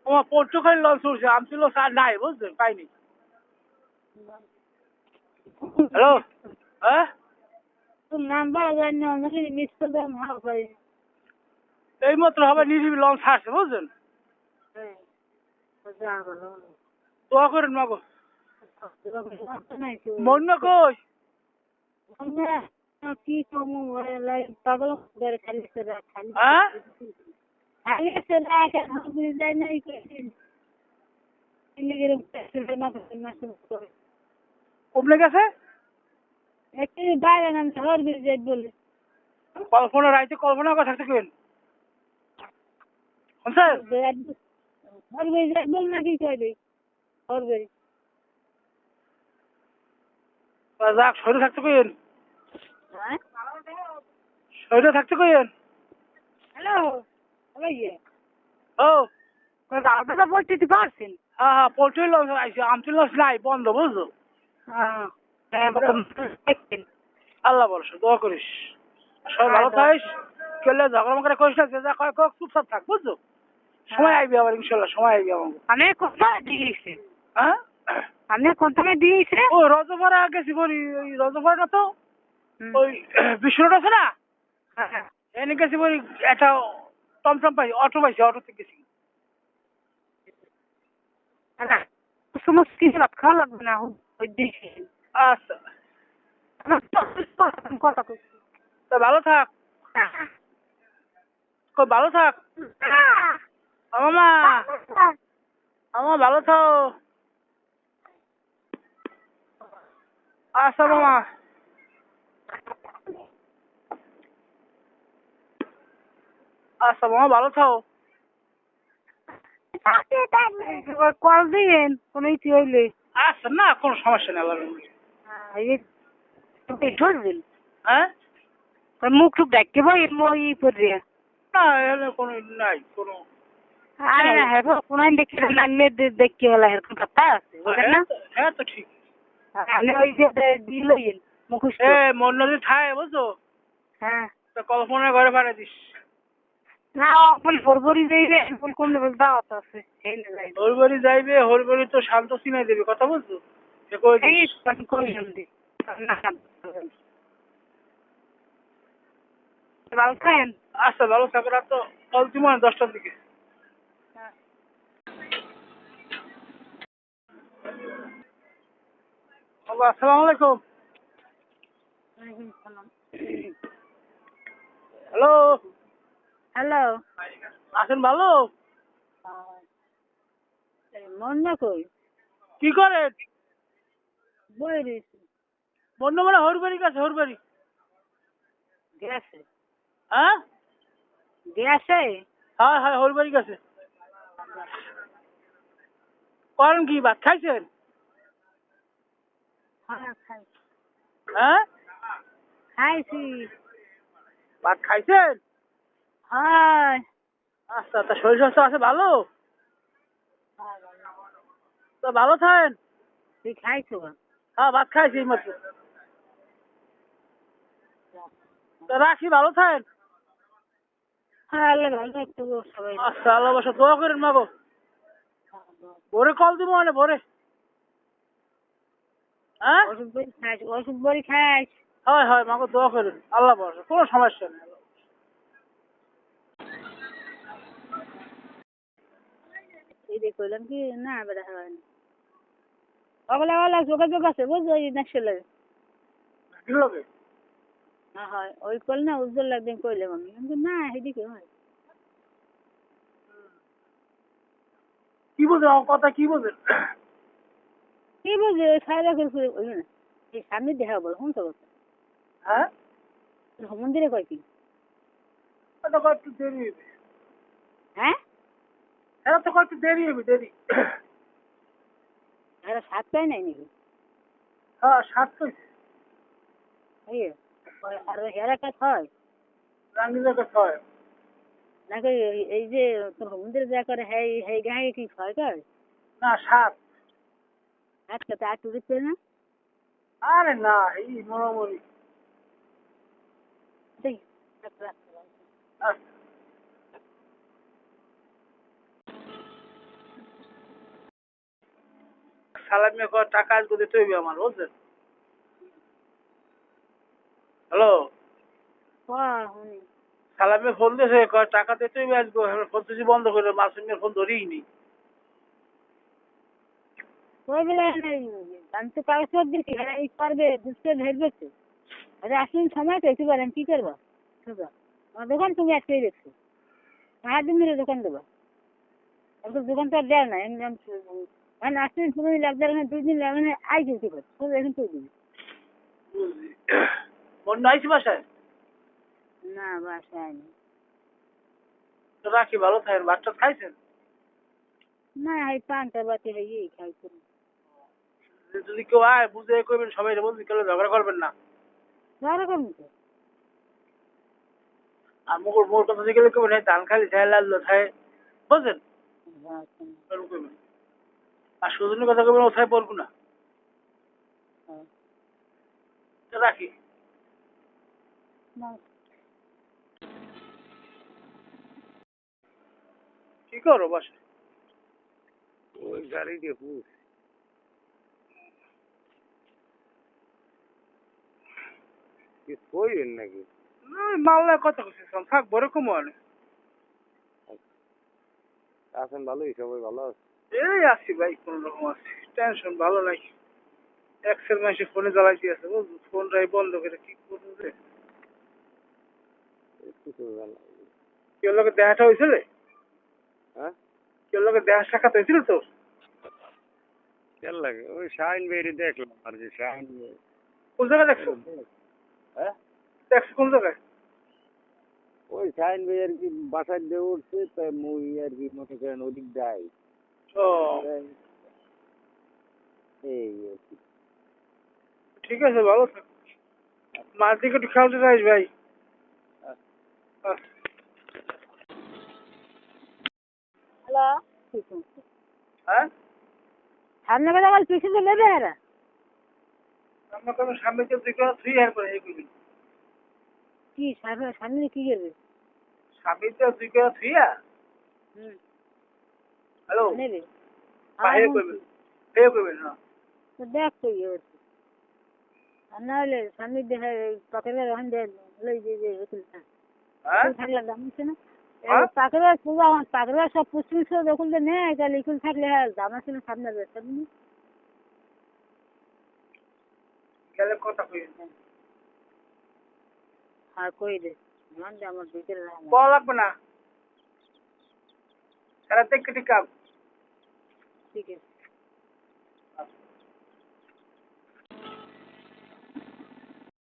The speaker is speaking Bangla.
আমার পর্তুগাল লঞ্চ উঠছে, আমি ছিল স্যার নাই বুঝলেন, পাইনি। হ্যালো, হ্যাঁ এই মাত্র হবে নিরিবি লঞ্চ আসছে বুঝলেন। দোয়া করেন মাগো। মন্য কই? হ্যাঁ কমলে গেছে কল্পনা রাইতে কল্পনা কথা থাকতে কেন যাক শরীরে থাকতে কেন শরীরে থাকতে কেন ও হ্যাঁ হ্যাঁ পোল্ট্রি লঞ্চ আইসি আমটি লঞ্চ নাই বন্ধ বুঝলো। আল্লাহ বলছো দোয়া করিস সবাই ভালো থাকিস কেলে ঝগড়া করে করিস না যে যা কয় কক চুপচাপ থাক বুঝছো। সময় আইবি আবার ইনশাল্লাহ সময় আইবি আমাকে হ্যাঁ ও রজপাড়া গেছি বলি ওই রজপাড়া তো ওই বিশ্বরোড আছে না এনে গেছি বলি একটা টমটম পাইছি অটো পাইছি অটোতে গেছি। আচ্ছা তা ভালো থাক ভালো থাক মামা আমার ভালো থাও। আচ্ছা মামা আচ্ছা মামা ভালো থাও। কল দিয়েন কোনো ইতি হইলে আচ্ছা না কোনো সমস্যা নেই আল্লাহর ধরবেন হ্যাঁ মুখ টুক ডাকতে ভাই মই পড়ে না এখানে কোনো নাই কোনো আরে না হ্যাঁ কোনাই দেখতে লাগলে দেখতে হলা এরকম কথা আছে বুঝলেন না হ্যাঁ তো ঠিক আমি ওই যে দিলইন মুখস্থ মন্নদি থায় বুঝছো হ্যাঁ তো কল্পনার ঘরে পাঠিয়ে দিস না ফুল ফরবরি যাইবে ফুল কোন লেভেল দাওয়াত আছে এই যাই হরবরি যাইবে হরবরি তো শান্ত সিনাই দেবে কথা বুঝছো এই কোন কোন জলদি না ভালো খান আচ্ছা ভালো থাকো রাত তো কল তুমি 10টার দিকে। আসসালামু আলাইকুম। হ্যালো হ্যালো আছেন ভালো মন না কই কি করেন বই রয়েছে বন্য মানে হরবাড়ি গেছে হরবাড়ি গেছে হ্যাঁ গেছে হ্যাঁ হ্যাঁ হরবাড়ি গেছে। করেন কি ভাত খাইছেন হ্যাঁ খাই হ্যাঁ খাইছি ভাত খাইছেন হ্যাঁ আচ্ছা তা শরীর স্বাস্থ্য আছে ভালো তো ভালো থাকেন। তুই খাইছো হ্যাঁ ভাত খাইছি এই মাত্র তো রাখি ভালো থাকেন। হ্যাঁ আল্লাহ ভালো একটু সবাই আচ্ছা আল্লাহ বাসা দোয়া করেন মাগো ভোরে কল দিব মানে ভোরে হ্যাঁ ওষুধ বড়ি খাইছ হয় হয় মাগো দোয়া করেন আল্লাহ বাসা কোনো সমস্যা নেই। এই যে কইলাম কি না বেড়া হয় না ওগুলা ওলা যোগাযোগ আছে বুঝছো ওই নেক্সট কি লাগে হ্যাঁ হয় ওই কল না উজ্জ্বল একদিন কইলাম আমি কিন্তু না সেদিকে হয় কি বুঝেন আমার কথা কি বুঝেন কি বুঝলি ওই খাইলা করে ওই না এই সামনে দেখা বল শুনছো কথা হ্যাঁ মন্দিরে কয় কি এটা কয় একটু দেরি হবে হ্যাঁ এটা তো কয় একটু দেরি হবে দেরি এরা সাত পায় নাই নাকি হ্যাঁ 7 কইছে এই আর হেরা কাজ হয় রাঙ্গিলের কাছে হয় নাকি এই যে তোর মন্দিরে যা করে হ্যাঁ হ্যাঁ গায়ে কি হয় করে না 7 আজকে তো আর টু দিচ্ছে না আরে না এই মনোমরি দেখি আচ্ছা সালামি কর টাকা আসবে দিতে হইবে আমার বুঝছেন। হ্যালো, শুনি সালামি ফোন দিয়েছে কয় টাকা দিতে হইবে আসবো, ফোন তুই বন্ধ করে মাসুমের ফোন ধরিই নি। ওই বেলা আমি তো কাগজপত্র দিচ্ছি এরা ই করবে বুঝতে ধরবে তো আরে আসুন সময় তো একটু বলেন কি করবো আমার দোকান তুমি আজকেই দেখছো হাত দিন ধরে দোকান দেবো একটু দোকান তো আর দেয় না এমনি মানে আসছেন 15 দিন লাগবে না 2 দিন লাগবে না আই যেতে পারে তো এখন তো দিবি বুঝলি, মন নাইছি বাসায়। না বাসায় নেই তো রাখি, ভালো থাকেন। বাচ্চা খাইছেন? না এই পানটা বাতি হয়ে খাই করি যদি কেউ আয় বুঝে করবেন, সবাই বলবি, কেউ ঝগড়া করবেন না। ওরকম তো আর মোর মোর কথা দিয়ে গেলে করবেন ধান খালি খায় লাল খায় বুঝছেন, এরকম করবেন। আর সুজনের কথা করবেন ওথায় পড়বো না। তো রাখি। কি করো বাসায়? ওই গাড়ি দিয়ে পুষ কি কইবেন নাকি? না মাল্লার কথা কইছিলাম, থাক বড় কম আনে। আছেন ভালোই, সবাই ভালো আছে? এই আছি ভাই, কোন রকম আছি, টেনশন ভালো নাই। এক্সেল মাসে ফোনে জ্বালাইতে আছে বুঝছো, ফোনটাই বন্ধ করে কি করবো রে। কিছু জানা কেউ লোকের দেখাটা হয়েছিল, হ্যাঁ কেউ লোকের দেখা সাক্ষাৎ হয়েছিল তো? কেন লাগে? ওই শাইন বেরি দেখলাম আর কি। শাইন কোন জায়গায় দেখছো? হ্যাঁ দেখছো কোন জায়গায়? ওই শাইন ভাই আর কি বাসায় দিয়ে উঠছে, তাই মুই আর কি মনে করেন ওদিক যাই। ও এই আর কি। ঠিক আছে, ভালো থাক। মার দিকে একটু খেয়াল রাখিস ভাই। হ্যালো হ্যাঁ, সামনে কথা বল পিছনে নেবে এরা আমরা কোনো সামনে কেউ দিকে থ্রি হেয়ার করে এই করবি। কি সামনে সামনে কি করবে স্বামী তো দুই করে থুইয়া। হুম হ্যালো, নেবে হে করবেন, হে করবেন না। তো দেখ তো ইয়ে হচ্ছে আর না হলে স্বামীর দেখে পকেটের ওখান দিয়ে লই যে একুল হ্যাঁ থাকলে দাম আছে না হ্যাঁ? পাকড়া সব পুষ্টিংশ যখন তো নেয় তাহলে ইকুল থাকলে হ্যাঁ দাম আছে না সামনে ব্যবসা দিন গেলে কথা কইবেন। আর কই দে মান দে আমার ভিতরে কল লাগবে না, সারা থেকে ঠিক কাম। ঠিক আছে